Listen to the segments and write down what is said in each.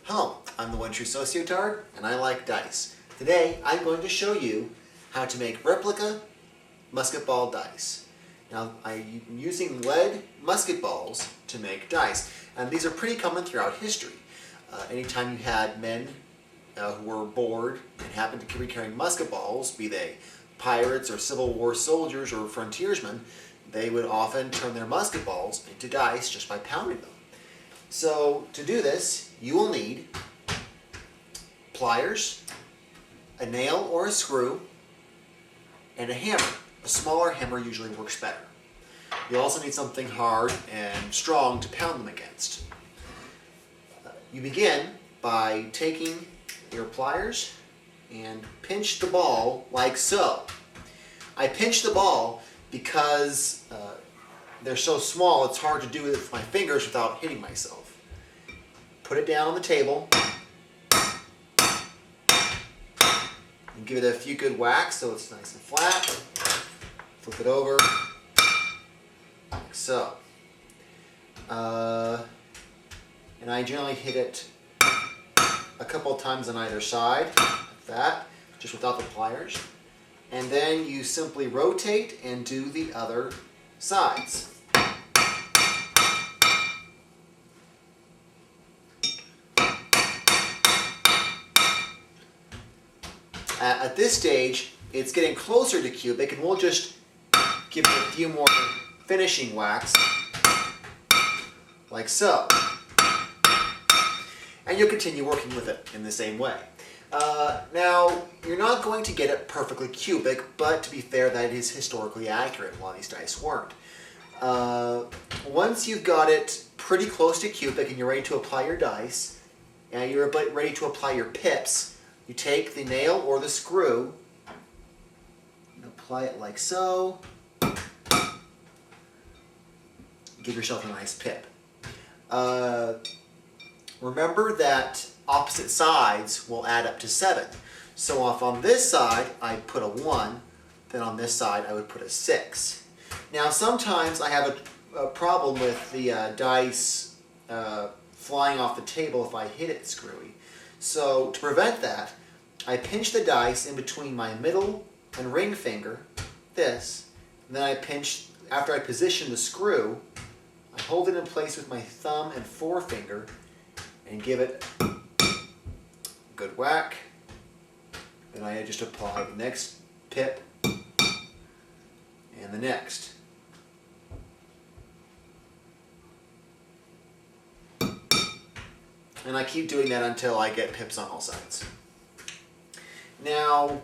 Hello, I'm the one true Sociotard, and I like dice. Today, I'm going to show you how to make replica musket ball dice. Now, I'm using lead musket balls to make dice, and these are pretty common throughout history. Anytime you had men who were bored and happened to be carrying musket balls, be they pirates or Civil War soldiers or frontiersmen, they would often turn their musket balls into dice just by pounding them. So to do this, you will need pliers, a nail or a screw, and a hammer. A smaller hammer usually works better. You'll also need something hard and strong to pound them against. You begin by taking your pliers and pinch the ball like so. I pinch the ball because they're so small it's hard to do it with my fingers without hitting myself. Put it down on the table and give it a few good whacks so it's nice and flat. Flip it over like so. And I generally hit it a couple times on either side, like that, just without the pliers. And then you simply rotate and do the other sides. At this stage, it's getting closer to cubic, and we'll just give it a few more finishing whacks, like so. And you'll continue working with it in the same way. Now, you're not going to get it perfectly cubic, but to be fair, that is historically accurate. A lot of these dice weren't. Once you've got it pretty close to cubic and you're ready to apply your dice, and you're ready to apply your pips, you take the nail or the screw and apply it like so. Give yourself a nice pip. Remember that opposite sides will add up to 7. So if on this side I put a 1, then on this side I would put a 6. Now sometimes I have a problem with the dice flying off the table if I hit it screwy. So to prevent that, I pinch the dice in between my middle and ring finger, this, and then I pinch, after I position the screw, I hold it in place with my thumb and forefinger and give it a good whack. Then I just apply the next pip and the next. And I keep doing that until I get pips on all sides. Now,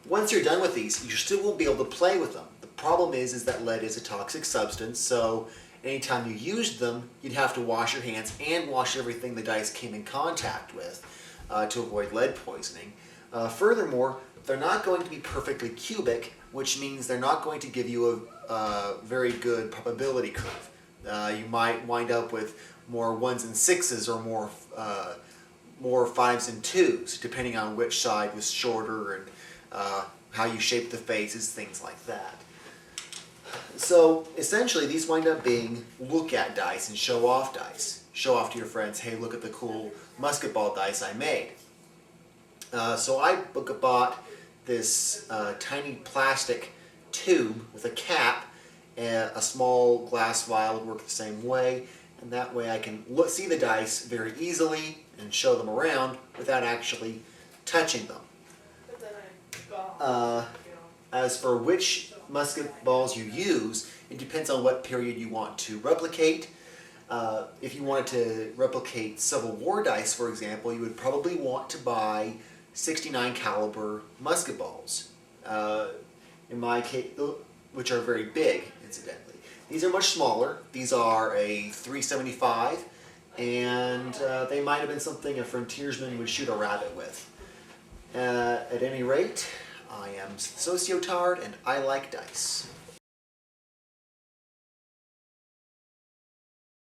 once you're done with these, you still won't be able to play with them. The problem is that lead is a toxic substance, so anytime you used them, you'd have to wash your hands and wash everything the dice came in contact with to avoid lead poisoning. Furthermore, they're not going to be perfectly cubic, which means they're not going to give you a very good probability curve. You might wind up with more 1s and 6s or more 5s and 2s, depending on which side was shorter and how you shape the faces, things like that. So essentially these wind up being look-at dice and show-off dice. Show off to your friends, hey, look at the cool musket ball dice I made. So I bought this tiny plastic tube with a cap, and a small glass vial would work the same way, and that way I can see the dice very easily and show them around without actually touching them. As for which musket balls you use, it depends on what period you want to replicate. If you wanted to replicate Civil War dice, for example, you would probably want to buy 69 caliber musket balls. In my case, which are very big, incidentally. These are much smaller. These are a .375, and they might have been something a frontiersman would shoot a rabbit with. At any rate, I am Sociotard, and I like dice.